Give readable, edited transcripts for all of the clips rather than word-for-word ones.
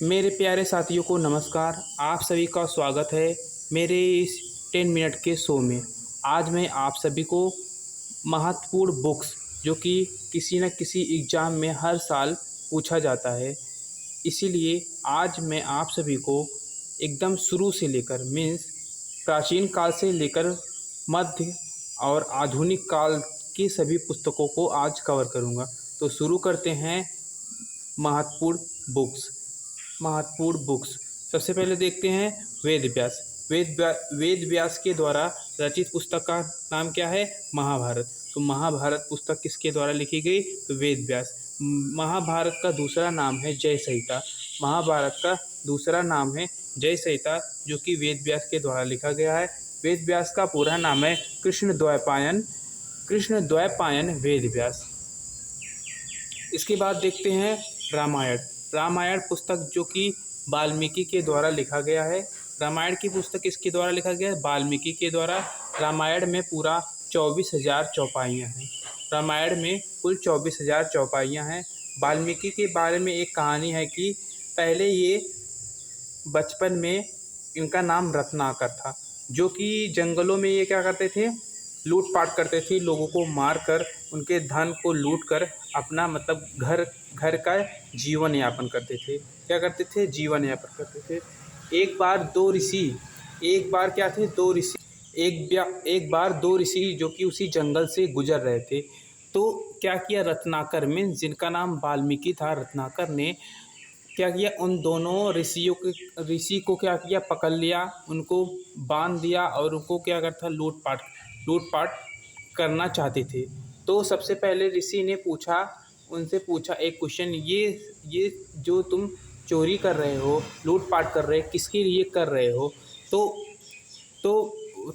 मेरे प्यारे साथियों को नमस्कार। आप सभी का स्वागत है मेरे इस 10 मिनट के शो में। आज मैं आप सभी को महत्वपूर्ण बुक्स जो कि किसी न किसी एग्ज़ाम में हर साल पूछा जाता है, इसीलिए आज मैं आप सभी को एकदम शुरू से लेकर मीन्स प्राचीन काल से लेकर मध्य और आधुनिक काल की सभी पुस्तकों को आज कवर करूँगा। तो शुरू करते हैं महत्वपूर्ण बुक्स। महत्वपूर्ण बुक्स सबसे पहले देखते हैं वेद व्यास। वेद व्यास के द्वारा रचित पुस्तक का नाम क्या है? महाभारत। तो महाभारत पुस्तक किसके द्वारा लिखी गई? तो वेद व्यास। महाभारत का दूसरा नाम है जय संहिता। महाभारत का दूसरा नाम है जय संहिता, जो कि वेद व्यास के द्वारा लिखा गया है। वेद व्यास का पूरा नाम है कृष्ण द्वैपायन वेद व्यास। इसके बाद देखते हैं रामायण। रामायण पुस्तक जो कि वाल्मीकि के द्वारा लिखा गया है। रामायण की पुस्तक किसके द्वारा लिखा गया है? वाल्मीकि के द्वारा। रामायण में पूरा 24,000 चौपाइयाँ हैं। रामायण में कुल 24,000 चौपाइयाँ हैं। वाल्मीकि के बारे में एक कहानी है कि पहले ये बचपन में इनका नाम रत्नाकर था, जो कि जंगलों में ये क्या करते थे? लूटपाट करते थे, लोगों को मारकर उनके धन को लूटकर अपना मतलब घर का जीवन यापन करते थे। क्या करते थे? जीवन यापन करते थे। एक बार दो ऋषि जो कि उसी जंगल से गुजर रहे थे, तो क्या किया रत्नाकर में, जिनका नाम वाल्मीकि था, रत्नाकर ने क्या किया, उन दोनों ऋषि को क्या किया, पकड़ लिया, उनको बांध दिया और उनको क्या करता, लूटपाट करना चाहते थे। तो सबसे पहले ऋषि ने उनसे पूछा एक क्वेश्चन, ये जो तुम चोरी कर रहे हो, लूटपाट कर रहे हो, किसके लिए कर रहे हो?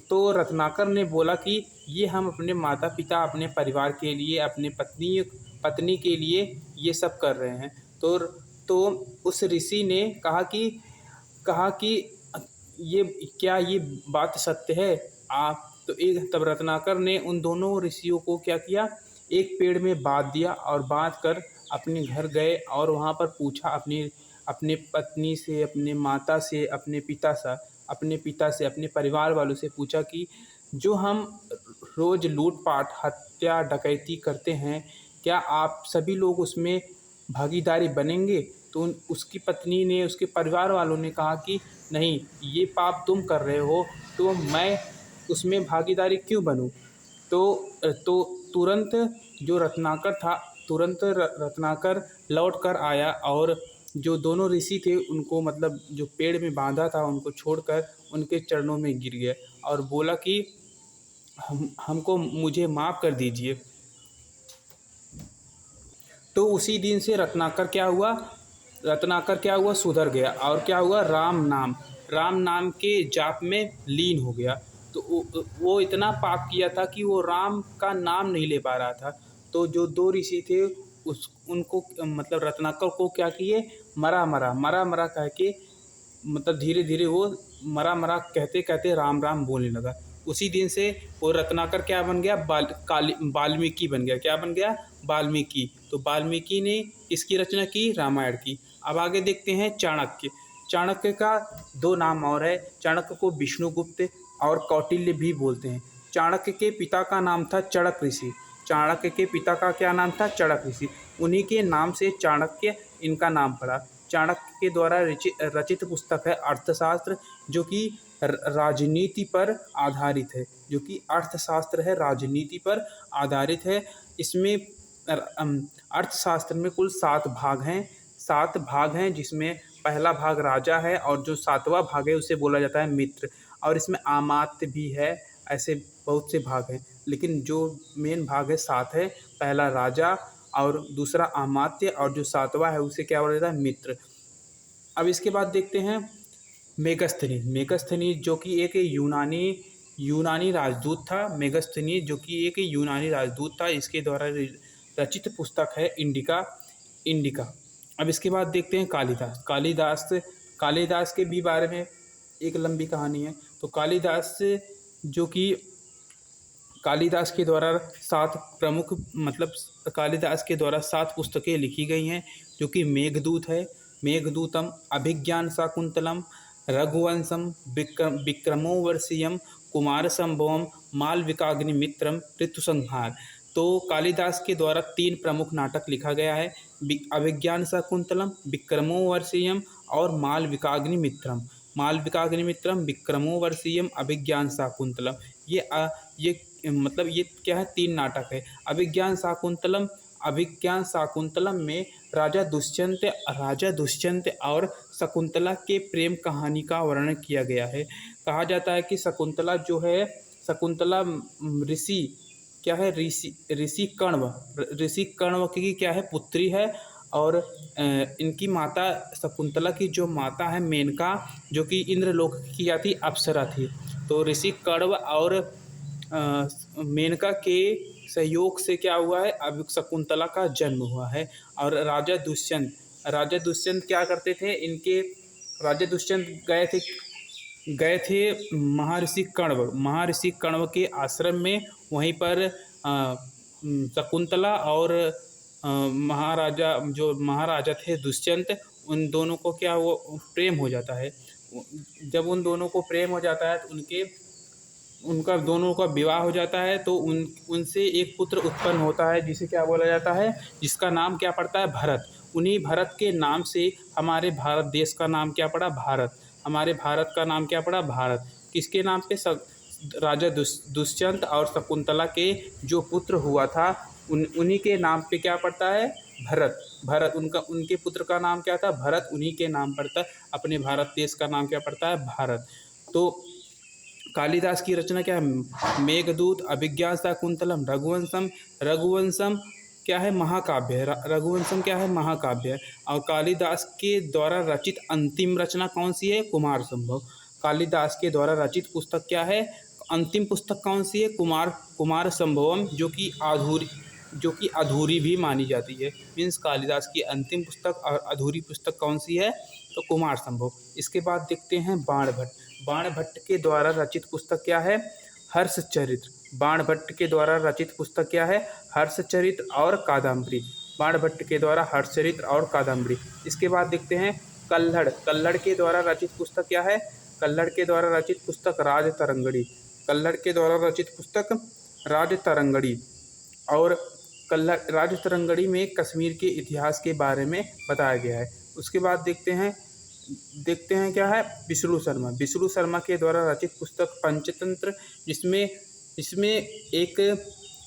तो रत्नाकर ने बोला कि ये हम अपने माता पिता, अपने परिवार के लिए, अपने पत्नी के लिए ये सब कर रहे हैं। तो उस ऋषि ने कहा कि ये बात सत्य है? आप तो एक तब रत्नाकर ने उन दोनों ऋषियों को क्या किया, एक पेड़ में बांध दिया और बांध कर अपने घर गए और वहाँ पर पूछा अपने पत्नी से, अपने माता से, अपने पिता से, अपने परिवार वालों से पूछा कि जो हम रोज़ लूटपाट, हत्या, डकैती करते हैं, क्या आप सभी लोग उसमें भागीदारी बनेंगे? तो उसकी पत्नी ने, उसके परिवार वालों ने कहा कि नहीं, ये पाप तुम कर रहे हो, तो मैं उसमें भागीदारी क्यों बनूं? तो तुरंत जो रत्नाकर था, रत्नाकर लौट कर आया और जो दोनों ऋषि थे उनको मतलब जो पेड़ में बांधा था उनको छोड़कर उनके चरणों में गिर गया और बोला कि मुझे माफ़ कर दीजिए। तो उसी दिन से रत्नाकर क्या हुआ, सुधर गया और क्या हुआ, राम नाम के जाप में लीन हो गया। तो वो इतना पाप किया था कि वो राम का नाम नहीं ले पा रहा था। तो जो दो ऋषि थे उनको मतलब रत्नाकर को क्या किए, मरा कह के मतलब धीरे धीरे वो मरा कहते कहते राम राम बोलने लगा। उसी दिन से वो रत्नाकर क्या बन गया, वाल्मीकि बन गया। क्या बन गया? वाल्मीकि। तो वाल्मीकि ने इसकी रचना की, रामायण की। अब आगे देखते हैं चाणक्य। चाणक्य का दो नाम और है, चाणक्य को विष्णुगुप्त और कौटिल्य भी बोलते हैं। चाणक्य के पिता का नाम था चणक ऋषि। चाणक्य के पिता का क्या नाम था? चणक ऋषि। उन्हीं के नाम से चाणक्य इनका नाम पड़ा। चाणक्य के द्वारा रचित पुस्तक है अर्थशास्त्र, जो कि राजनीति पर आधारित है, राजनीति पर आधारित है। इसमें अर्थशास्त्र में कुल 7 भाग हैं, जिसमें पहला भाग राजा है और जो 7वां भाग है उसे बोला जाता है मित्र। और इसमें अमात्य भी है, ऐसे बहुत से भाग हैं, लेकिन जो मेन भाग है 7 है। पहला राजा और दूसरा अमात्य और जो 7वां है उसे क्या बोला जाता है? मित्र। अब इसके बाद देखते हैं मेगस्थनीज जो कि एक यूनानी राजदूत था। मेगस्थनीज जो कि एक यूनानी राजदूत था, इसके द्वारा रचित पुस्तक है इंडिका। अब इसके बाद देखते हैं कालिदास के भी बारे में एक लंबी कहानी है। तो कालिदास के द्वारा 7 पुस्तकें लिखी गई हैं, जो कि मेघदूत है। मेघदूतम, अभिज्ञान शाकुंतलम, रघुवंशम, विक्रमोर्वशीयम, कुमार संभवम, मालविकाग्निमित्रम, ऋतुसंहार। तो कालिदास के द्वारा 3 प्रमुख नाटक लिखा गया है, अभिज्ञान शाकुंतलम, विक्रमोर्वशीयम और मालविकाग्निमित्रम। मालविकाग्निमित्रम, विक्रमोर्वशीयम, अभिज्ञान शाकुंतलम। ये मतलब ये क्या है, 3 नाटक है। अभिज्ञान शाकुंतलम में राजा दुष्यंत और शकुंतला के प्रेम कहानी का वर्णन किया गया है। कहा जाता है कि शकुंतला ऋषि क्या है, ऋषि कण्व की क्या है, पुत्री है। और इनकी माता शकुंतला की जो माता है मेनका, जो कि इंद्रलोक की क्या थी, अप्सरा थी। तो ऋषि कण्व और मेनका के सहयोग से क्या हुआ है, अब शकुंतला का जन्म हुआ है। और राजा दुष्यंत क्या करते थे, राजा दुष्यंत गए थे महर्षि कण्व के आश्रम में। वहीं पर शकुंतला और महाराजा थे दुष्यंत, उन दोनों को क्या वो प्रेम हो जाता है। जब उन दोनों को प्रेम हो जाता है तो उनका दोनों का विवाह हो जाता है। तो उनसे एक पुत्र उत्पन्न होता है, जिसे क्या बोला जाता है, जिसका नाम क्या पड़ता है, भरत। उन्हीं भरत के नाम से हमारे भारत देश का नाम क्या पड़ा, भारत। हमारे भारत का नाम क्या पड़ा, भारत। किसके नाम पे, राजा दुष्यंत और शकुंतला के जो पुत्र हुआ था, उन्हीं के नाम पे क्या पड़ता है, भरत। उनके पुत्र का नाम क्या था, भरत। उन्हीं के नाम पड़ता है, अपने भारत देश का नाम क्या पड़ता है, भारत। तो कालिदास की रचना क्या है, मेघदूत, अभिज्ञान शाकुंतलम, रघुवंशम क्या है, महाकाव्य है। रघुवंशम क्या है, महाकाव्य है। और कालिदास के द्वारा रचित अंतिम रचना कौन सी है, कुमार संभव। कालिदास के द्वारा रचित पुस्तक क्या है, अंतिम पुस्तक कौन सी है, कुमार संभवम, जो कि अधूरी भी मानी जाती है। मीन्स कालिदास की अंतिम पुस्तक और अधूरी पुस्तक कौन सी है, तो कुमार संभव। इसके बाद देखते हैं बाणभट्ट के द्वारा रचित पुस्तक क्या है, हर्षचरित्र। बाणभट्ट के द्वारा रचित पुस्तक क्या है, हर्षचरित्र और कादम्बरी। बाणभट्ट के द्वारा हर्षचरित्र और कादम्बरी। इसके बाद देखते हैं कल्हड़ के द्वारा रचित पुस्तक क्या है, कल्हड़ के द्वारा रचित पुस्तक राजतरंगड़ी। कल्हड़ के द्वारा रचित पुस्तक राजतरंगड़ी। और राजतरंगड़ी में कश्मीर के इतिहास के बारे में बताया गया है। उसके बाद देखते हैं क्या है, विष्णु शर्मा के द्वारा रचित पुस्तक पंचतंत्र, जिसमें एक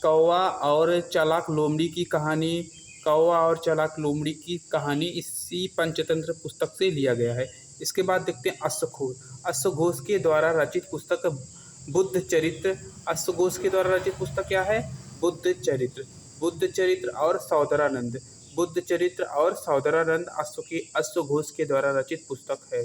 कौवा और चालाक लोमड़ी की कहानी इसी पंचतंत्र पुस्तक से लिया गया है। इसके बाद देखते हैं अश्वघोष के द्वारा रचित पुस्तक बुद्ध चरित्र। अश्वघोष के द्वारा रचित पुस्तक क्या है, बुद्ध चरित्र और सौदरानंद। बुद्ध चरित्र और सौदरानंद अश्वघोष के द्वारा रचित पुस्तक है।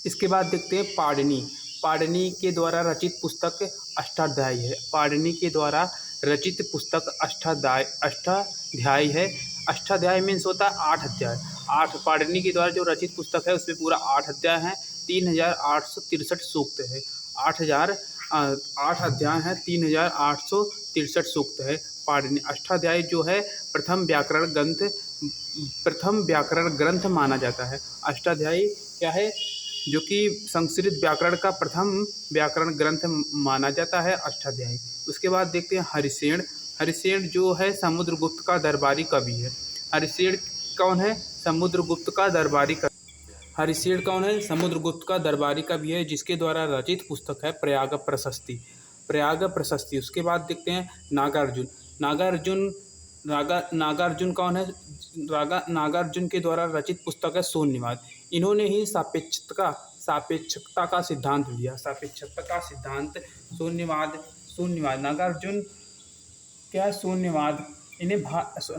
इसके बाद देखते हैं पाणिनि के द्वारा रचित पुस्तक अष्टाध्यायी है। पाणिनि के द्वारा रचित पुस्तक अष्टाध्यायी है। अष्टाध्यायी मीन्स होता है 8 अध्याय। 8 पाणिनि के द्वारा जो रचित पुस्तक है उसमें पूरा 8 अध्याय हैं, 3863 सूक्त है। 8 अध्याय हैं, 3863 सूक्त है। पाणिनि अष्टाध्यायी जो है प्रथम व्याकरण ग्रंथ माना जाता है। अष्टाध्यायी क्या है, जो कि संस्कृत व्याकरण का प्रथम व्याकरण ग्रंथ माना जाता है, अष्टाध्यायी। उसके बाद देखते हैं हरिसेन जो है समुद्रगुप्त का दरबारी कवि है। हरिसेन कौन है, समुद्रगुप्त का दरबारी कवि। हरिसेन कौन है, समुद्रगुप्त का दरबारी कवि है, जिसके द्वारा रचित पुस्तक है प्रयाग प्रशस्ति। उसके बाद देखते हैं नागार्जुन कौन है, नागार्जुन के द्वारा रचित पुस्तक है शून्यवाद। इन्होंने ही सापेक्षकता का सिद्धांत दिया। शून्यवाद नागार्जुन क्या है, शून्यवाद।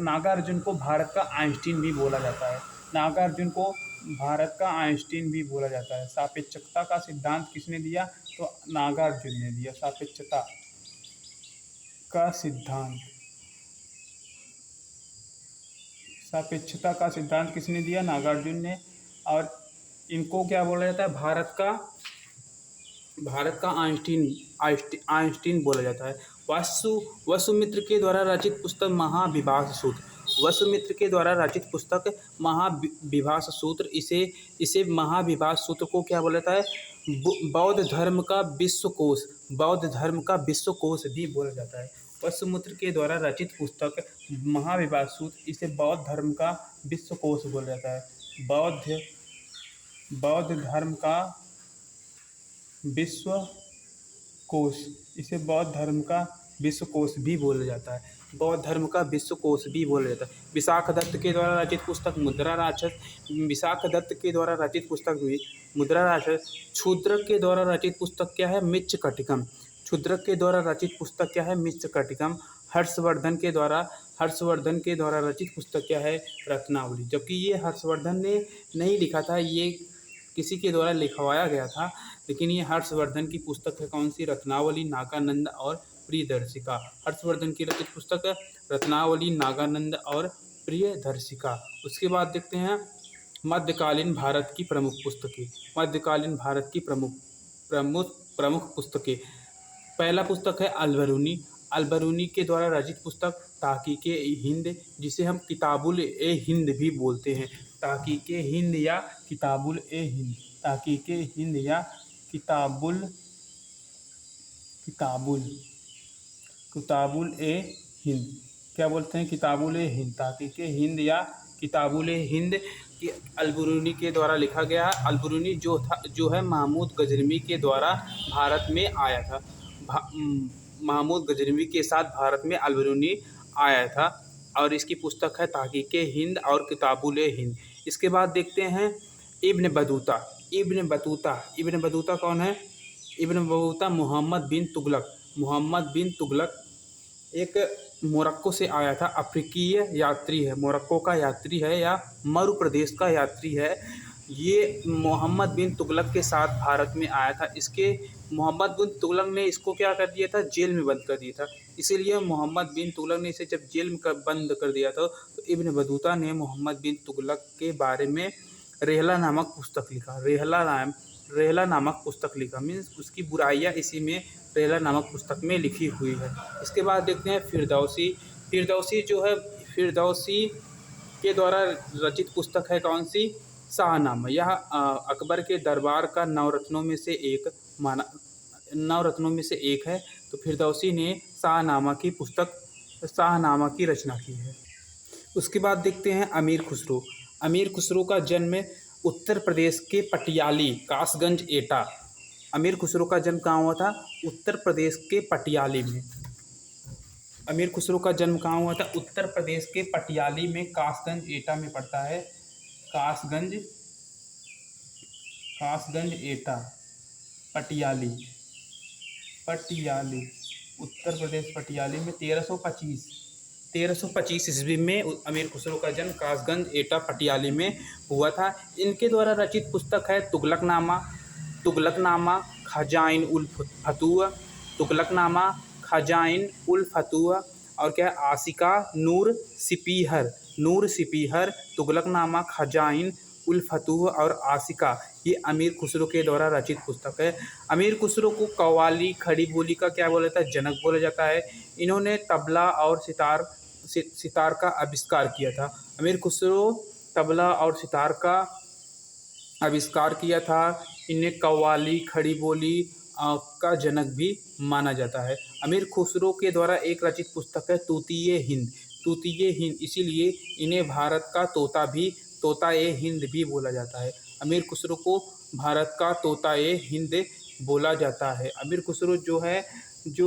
नागार्जुन को भारत का आइंस्टीन भी बोला जाता है। सापेक्षकता का सिद्धांत किसने दिया, तो नागार्जुन ने दिया। सापेक्षता का सिद्धांत किसने दिया, नागार्जुन ने। और इनको क्या बोला जाता है, भारत का आइंस्टीन बोला जाता है। वसुमित्र के द्वारा रचित पुस्तक महाविभाग सूत्र। वसुमित्र के द्वारा रचित पुस्तक महाविभास सूत्र, इसे महाविभास सूत्र को क्या बोला जाता है? बौद्ध धर्म का विश्वकोश, बौद्ध धर्म का विश्वकोश भी बोला जाता है। वसुमित्र के द्वारा रचित पुस्तक महाविभास सूत्र, इसे बौद्ध धर्म का विश्वकोश बोला जाता है। बौद्ध धर्म का विश्वकोश, इसे बौद्ध धर्म का विश्वकोश भी बोला जाता है। बौद्ध धर्म का विश्वकोश भी बोला जाता है। विशाखदत्त के द्वारा रचित पुस्तक मुद्रा राक्षस, विशाखदत्त के द्वारा रचित पुस्तक भी मुद्रा राक्षस। क्षुद्रक के द्वारा रचित पुस्तक क्या है? मृच्छकटिकम। क्षुद्रक के द्वारा रचित पुस्तक क्या है? मृच्छकटिकम। हर्षवर्धन के द्वारा रचित पुस्तक क्या है? रत्नावली। जबकि ये हर्षवर्धन ने नहीं लिखा था, ये किसी के द्वारा लिखवाया गया था, लेकिन ये हर्षवर्धन की पुस्तक है। कौन सी? रत्नावली, नागानंद और प्रियदर्शिका। हर्षवर्धन की रचित पुस्तक है रत्नावली, नागानंद और प्रियदर्शिका। उसके बाद देखते हैं मध्यकालीन भारत की प्रमुख पुस्तकें। मध्यकालीन भारत की प्रमुख पुस्तकें। पहला पुस्तक है अलबरूनी। अलबरूनी के द्वारा रचित पुस्तक ताहकीक ए हिंद, जिसे हम किताबुल ए हिंद भी बोलते हैं। ताहकीक ए हिंद या किताबुल ए हिंद, ताहकीक ए हिंद या किताबुल ए हिंद, क्या बोलते हैं? किताबुल ए हिंद, ताहकीक ए हिंद या किताबुल ए हिंद कि अलबरूनी के द्वारा लिखा गया है। अलबरूनी जो है महमूद गजनवी के द्वारा भारत में आया था। महमूद गजनवी के साथ भारत में अलबरूनी आया था और इसकी पुस्तक है ताहकीक ए हिंद और किताबुल ए हिंद। इसके बाद देखते हैं इब्न बतूता। इब्न बतूता कौन है? इब्न बतूता मोहम्मद बिन तुगलक एक मोरक्को से आया था। अफ्रीकीय यात्री है, मोरक्को का यात्री है या मरु प्रदेश का यात्री है। ये मोहम्मद बिन तुगलक के साथ भारत में आया था। मोहम्मद बिन तुगलक ने इसको क्या कर दिया था? जेल में बंद कर दिया था। इसीलिए मोहम्मद बिन तुगलक ने इसे जब जेल में बंद कर दिया था, तो इब्न बतूता ने मोहम्मद बिन तुगलक के बारे में रेहला नामक पुस्तक लिखा। रेहला नामक पुस्तक लिखा मीन्स उसकी बुराइयाँ इसी में रेहला नामक पुस्तक में लिखी हुई है। इसके बाद देखते हैं फिरदौसी। फिरदौसी के द्वारा रचित पुस्तक है कौन सी? शाहनामा। यह अकबर के दरबार का नवरत्नों में से एक है। तो फिरदौसी ने शाहनामा की रचना की है। उसके बाद देखते हैं अमीर खुसरो। अमीर खुसरो का जन्म उत्तर प्रदेश के पटियाली, कासगंज, एटा। अमीर खुसरो का जन्म कहाँ हुआ था? उत्तर प्रदेश के पटियाली में। अमीर खुसरो का जन्म कहाँ हुआ था? उत्तर प्रदेश के पटियाली में, कासगंज, एटा में पड़ता है। कासगंज, एटा, पटियाली, उत्तर प्रदेश पटियाली में 1325 ईस्वी में अमीर खुसरो का जन्म कासगंज, एटा, पटियाली में हुआ था। इनके द्वारा रचित पुस्तक है तुगलकनामा, खजाइन उल फतूह और क्या है? आशिका नूर सिपीहर, तुगलकनामा, खजाइन उल फतूह और आशिका, ये अमीर खुसरो के द्वारा रचित पुस्तक है। अमीर खुसरो को कव्वाली, खड़ी बोली का क्या बोला जाता है? जनक बोला जाता है। इन्होंने तबला और सितार का आविष्कार किया था। अमीर खुसरो तबला और सितार का आविष्कार किया था। इन्हें कव्वाली, खड़ी बोली का जनक भी माना जाता है। अमीर खुसरो के द्वारा एक रचित पुस्तक है तूतीये हिंद, इसीलिए इन्हें भारत का तोता ए हिंद भी बोला जाता है। अमीर खुसरो को भारत का तोता ए हिंद बोला जाता है। अमीर खुसरो जो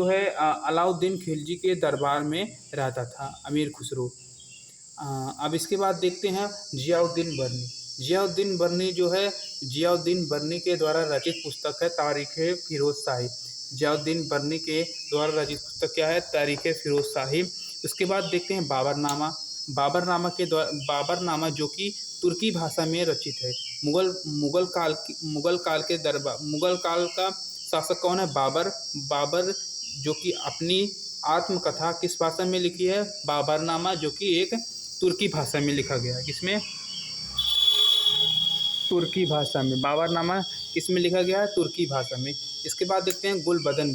है अलाउद्दीन खिलजी के दरबार में रहता था अमीर खुसरो। अब इसके बाद देखते हैं जियाउद्दीन बर्नी के द्वारा रचित पुस्तक है तारीख़ फिरोज शाही। जियाउद्दीन बर्नी के द्वारा रचित पुस्तक क्या है? तारीख़ फिरोज शाही। उसके बाद देखते हैं बाबरनामा जो कि तुर्की भाषा में रचित है। मुगल काल का शासक कौन है? बाबर जो कि अपनी आत्मकथा किस भाषा में लिखी है? बाबरनामा, जो कि एक तुर्की भाषा में लिखा गया है। किसमें? तुर्की भाषा में। बाबरनामा किस में लिखा गया है? तुर्की भाषा में। इसके बाद देखते हैं गुलबदन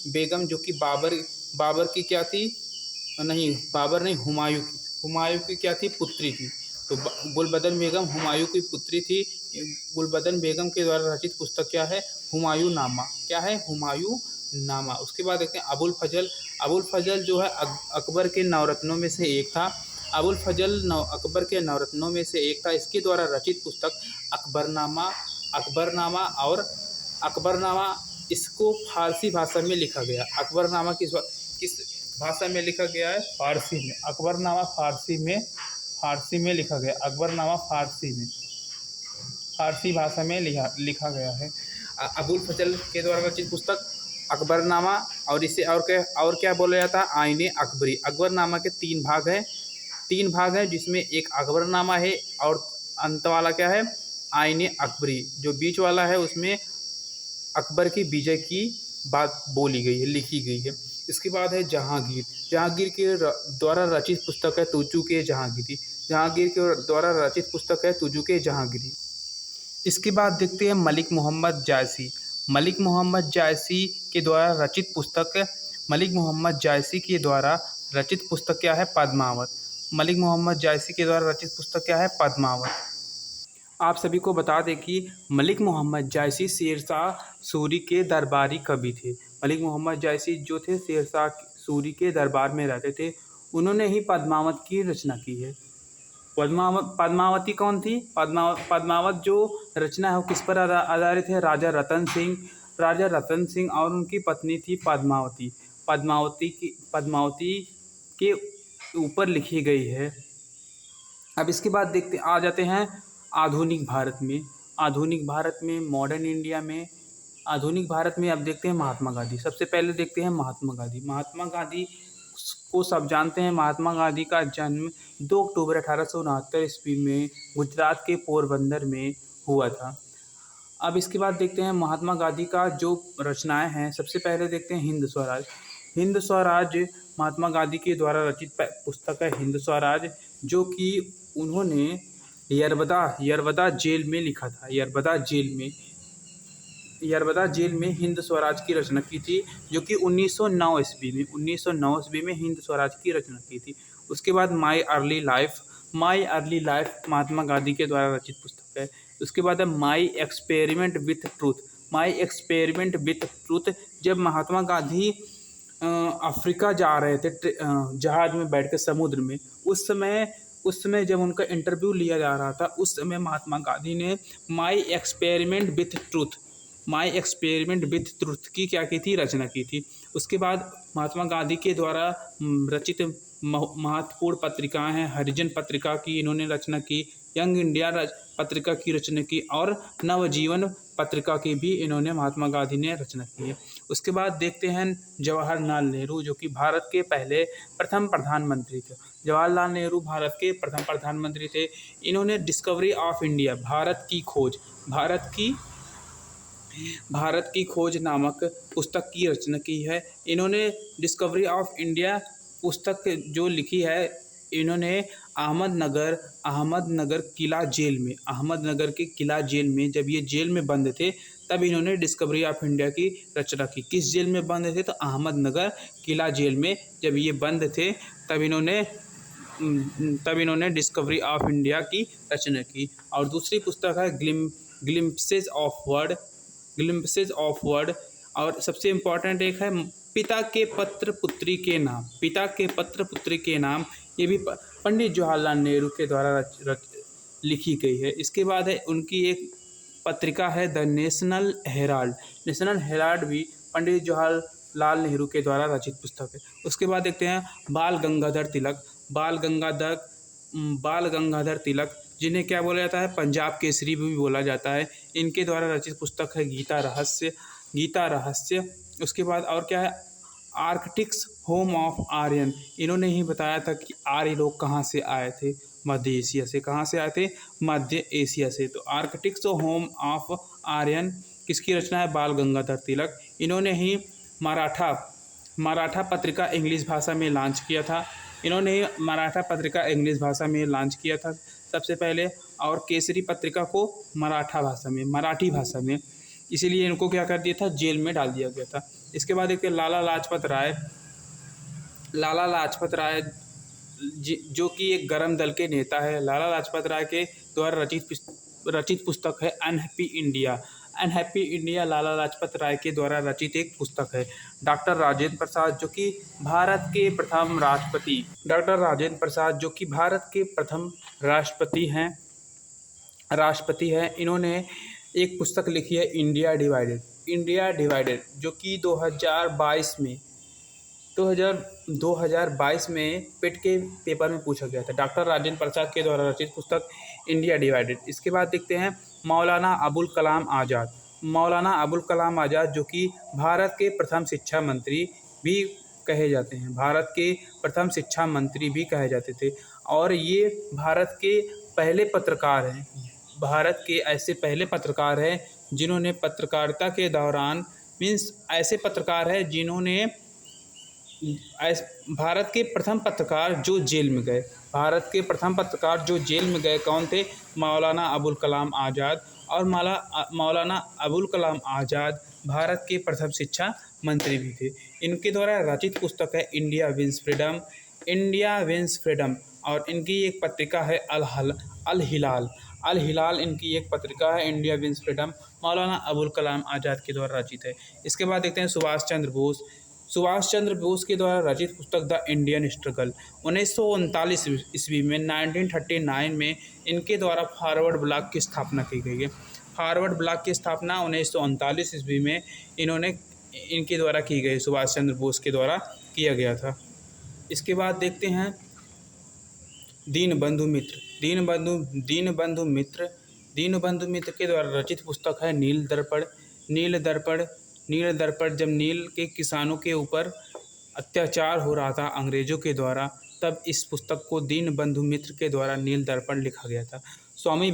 बेगम जो कि बाबर की क्या थी? नहीं, बाबर नहीं, हुमायूं की क्या थी, पुत्री थी। तो गुलबदन बेगम हुमायूं की पुत्री थी। गुलबदन बेगम के द्वारा रचित पुस्तक क्या है, हुमायूं नामा। क्या है, हुमायूं नामा। उसके बाद देखते हैं अबुल फजल। अबुल फजल जो है अकबर के नवरत्नों में से एक था। अबुल फजल अकबर के नवरत्नों में से एक था। इसके द्वारा रचित पुस्तक अकबरनामा। अकबरनामा और अकबरनामा इसको फारसी भाषा में लिखा गया। अकबरनामा किस भाषा में लिखा गया है, फारसी में। अकबरनामा फारसी में लिखा गया। अकबरनामा फारसी भाषा में लिखा गया है। अबुल फजल के द्वारा रचित पुस्तक अकबरनामा। और इसे और क्या बोला जाता है, आईने अकबरी। अकबरनामा के तीन भाग हैं जिसमें एक अकबरनामा है और अंत वाला क्या है, आईने अकबरी। जो बीच वाला है उसमें अकबर की विजय की बात बोली गई है, लिखी गई है। इसके बाद है जहांगीर। जहांगीर के द्वारा रचित पुस्तक है तुजू के जहांगीरी। जहांगीर के द्वारा रचित पुस्तक है तुजू के जहांगीरी। इसके बाद देखते हैं मलिक मोहम्मद जायसी। मलिक मोहम्मद जायसी के द्वारा रचित पुस्तक मलिक मोहम्मद जायसी के द्वारा रचित पुस्तक क्या है, पद्मावत। मलिक मोहम्मद जायसी के द्वारा रचित पुस्तक क्या है, पद्मावत। आप सभी को बता दें कि मलिक मोहम्मद जायसी शेरशाह सूरी के दरबारी कवि थे। मलिक मोहम्मद जायसी जो थे शेरशाह सूरी के दरबार में रहते थे। उन्होंने ही पद्मावत की रचना की है। पद्मावती कौन थी, पद्मावत जो रचना है वो किस पर आधारित है, राजा रतन सिंह और उनकी पत्नी थी पद्मावती। पद्मावती के ऊपर लिखी गई है। अब इसके बाद आ जाते हैं आधुनिक भारत में। आधुनिक भारत में, मॉडर्न इंडिया में, आधुनिक भारत में अब देखते हैं महात्मा गांधी। सबसे पहले देखते हैं महात्मा गांधी। महात्मा गांधी को सब जानते हैं। महात्मा गांधी का जन्म 2 अक्टूबर 1869 ईस्वी में गुजरात के पोरबंदर में हुआ था। अब इसके बाद देखते हैं महात्मा गांधी का जो रचनाएं हैं। सबसे पहले देखते हैं हिंद स्वराज। हिंद स्वराज महात्मा गांधी के द्वारा रचित पुस्तक है हिंद स्वराज, जो कि उन्होंने यरवदा जेल में लिखा था। यरवदा जेल में हिंद स्वराज की रचना की थी, जो कि 1909 ईस्वी में हिंद स्वराज की रचना की थी। उसके बाद my early life Mahatma Gandhi के द्वारा रचित पुस्तक है। उसके बाद है माई एक्सपेरिमेंट विथ ट्रूथ। जब महात्मा गांधी अफ्रीका जा रहे थे जहाज में बैठकर समुद्र में, उस समय जब उनका इंटरव्यू लिया जा रहा था, उस समय महात्मा गांधी ने माई एक्सपेरिमेंट विथ ट्रूथ की क्या की थी, रचना की थी। उसके बाद महात्मा गांधी के द्वारा रचित महत्वपूर्ण पत्रिकाएं हैं। हरिजन पत्रिका की इन्होंने रचना की, यंग इंडिया पत्रिका की रचना की और नवजीवन पत्रिका की भी इन्होंने महात्मा गांधी ने रचना की है। उसके बाद देखते हैं जवाहरलाल नेहरू, जो कि भारत के पहले प्रथम प्रधानमंत्री थे। जवाहरलाल नेहरू भारत के प्रथम प्रधानमंत्री थे। इन्होंने डिस्कवरी ऑफ इंडिया, भारत की खोज नामक पुस्तक की रचना की है। इन्होंने डिस्कवरी ऑफ इंडिया पुस्तक जो लिखी है, इन्होंने अहमदनगर के किला जेल में जब ये जेल में बंद थे, तब इन्होंने डिस्कवरी ऑफ इंडिया की रचना की। किस जेल में बंद थे, तो अहमदनगर किला जेल में जब ये बंद थे, तब इन्होंने डिस्कवरी ऑफ इंडिया की रचना की। और दूसरी पुस्तक है ग्लिम्पसेस ऑफ वर्ड। और सबसे इम्पोर्टेंट एक है पिता के पत्र पुत्री के नाम। ये भी पंडित जवाहरलाल नेहरू के द्वारा लिखी गई है। इसके बाद है उनकी एक पत्रिका है द नेशनल हेराल्ड भी पंडित जवाहरलाल नेहरू के द्वारा रचित पुस्तक है। उसके बाद देखते हैं बाल गंगाधर तिलक, जिन्हें क्या बोला जाता है, पंजाब केसरी भी बोला जाता है। इनके द्वारा रचित पुस्तक है गीता रहस्य। उसके बाद और क्या है, आर्कटिक्स होम ऑफ आर्यन। इन्होंने ही बताया था कि आर्य लोग कहाँ से आए थे, मध्य एशिया से। कहाँ से आए थे, मध्य एशिया से। तो आर्कटिक्स होम ऑफ आर्यन किसकी रचना है, बाल गंगाधर तिलक। इन्होंने ही मराठा पत्रिका इंग्लिश भाषा में लॉन्च किया था सबसे पहले, और केसरी पत्रिका को मराठी भाषा में, इसीलिए इनको क्या कर दिया था, जेल में डाल दिया गया था। इसके बाद देखते लाला लाजपत राय। लाला लाजपत राय जो कि एक गरम दल के नेता है, लाला लाजपत राय के द्वारा रचित पुस्तक है unhappy India. Unhappy India Lala Lajpat Rai के द्वारा रचित एक पुस्तक है। डॉक्टर राजेंद्र प्रसाद जो कि भारत के प्रथम राष्ट्रपति डॉक्टर राजेंद्र प्रसाद जो कि भारत के प्रथम राष्ट्रपति हैं, इन्होंने एक पुस्तक लिखी है इंडिया डिवाइडेड जो कि 2022 में पेट के पेपर में पूछा गया था। डॉक्टर राजेंद्र प्रसाद के द्वारा रचित पुस्तक इंडिया डिवाइडेड। इसके बाद देखते हैं मौलाना अबुल कलाम आज़ाद। मौलाना अबुल कलाम आज़ाद जो कि भारत के प्रथम शिक्षा मंत्री भी कहे जाते हैं, भारत के प्रथम शिक्षा मंत्री भी कहे जाते थे, और ये भारत के पहले पत्रकार हैं, भारत के ऐसे पहले पत्रकार हैं जिन्होंने पत्रकारिता के दौरान ऐसे पत्रकार हैं जिन्होंने भारत के प्रथम पत्रकार जो जेल में गए, भारत के प्रथम पत्रकार जो जेल में गए कौन थे? मौलाना अबुल कलाम आज़ाद। और मौलाना अबुल कलाम आज़ाद भारत के प्रथम शिक्षा मंत्री भी थे। इनके द्वारा रचित पुस्तक है इंडिया विंस फ्रीडम, और इनकी एक पत्रिका है अल हिलाल इनकी एक पत्रिका है। India wins freedom Maulana Abul Kalam Azad के द्वारा रचित है। इसके बाद देखते हैं सुभाष चंद्र बोस के द्वारा रचित पुस्तक द इंडियन स्ट्रगल 1939 ईस्वी में 1939 में इनके द्वारा फॉरवर्ड ब्लॉक की स्थापना की गई है। फॉरवर्ड ब्लॉक की स्थापना 1939 ईस्वी में इनके द्वारा की गई, सुभाष चंद्र बोस के द्वारा किया गया था। इसके बाद देखते हैं दीनबंधु मित्र के द्वारा रचित पुस्तक है नील दर्पण जब नील के किसानों के ऊपर अत्याचार हो रहा था अंग्रेजों के द्वारा, तब इस पुस्तक को दीनबंधु मित्र के द्वारा नील दर्पण लिखा गया था। स्वामी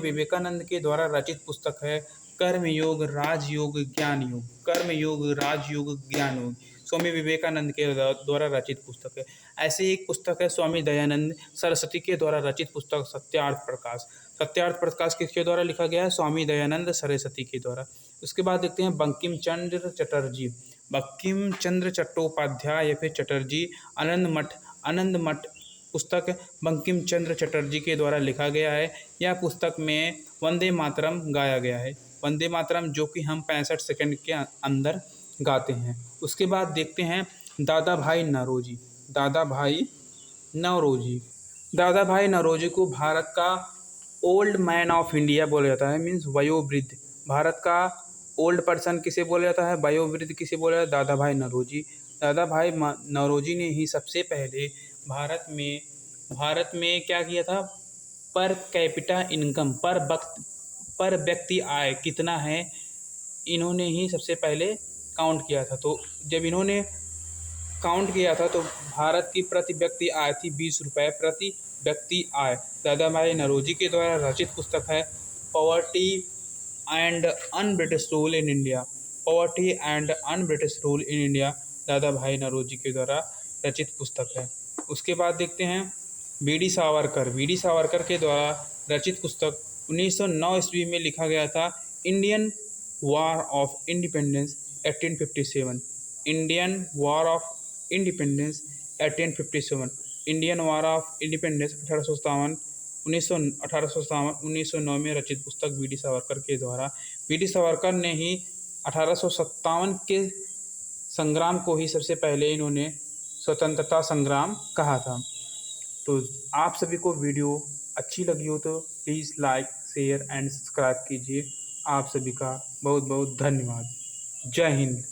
विवेकानंद के द्वारा रचित पुस्तक है कर्मयोग राजयोग ज्ञान योग। स्वामी विवेकानंद के द्वारा रचित पुस्तक है। ऐसे एक पुस्तक है स्वामी दयानंद सरस्वती के द्वारा रचित पुस्तक सत्यार्थ प्रकाश किसके द्वारा लिखा गया है? स्वामी दयानंद सरस्वती के द्वारा। उसके बाद देखते हैं बंकिम चंद्र चट्टोपाध्याय या फिर चटर्जी आनंद मठ पुस्तक बंकिम चंद्र चटर्जी के द्वारा लिखा गया है। यह पुस्तक में वंदे मातरम गाया गया है, वंदे मातरम जो कि हम 65 सेकंड के अंदर गाते हैं। उसके बाद देखते हैं दादा भाई नौरोजी को भारत का ओल्ड मैन ऑफ इंडिया बोला जाता है, मीन्स वयोवृद्ध। भारत का ओल्ड पर्सन किसे बोला जाता है? वयोवृद्ध किसे बोला जाता है? दादा भाई नौरोजी ने ही सबसे पहले भारत में क्या किया था? पर कैपिटा इनकम, पर व्यक्ति आय कितना है, इन्होंने ही सबसे पहले काउंट किया था। तो जब इन्होंने काउंट किया था तो भारत की प्रति व्यक्ति आय थी 20 रुपये प्रति व्यक्ति आय। दादा भाई नौरोजी के द्वारा रचित पुस्तक है poverty and un British rule in India. दादा भाई नौरोजी के द्वारा रचित पुस्तक है। उसके बाद देखते हैं बी डी सावरकर के द्वारा रचित पुस्तक 1909 ईस्वी में लिखा गया था Indian war of independence 1857। Indian war of independence 1857 1909 में रचित पुस्तक बी डी सावरकर के द्वारा। बी डी सावरकर ने ही 1857 के संग्राम को ही सबसे पहले इन्होंने स्वतंत्रता संग्राम कहा था। तो आप सभी को वीडियो अच्छी लगी हो तो please like share and subscribe कीजिए। आप सभी का बहुत बहुत धन्यवाद। जय हिंद।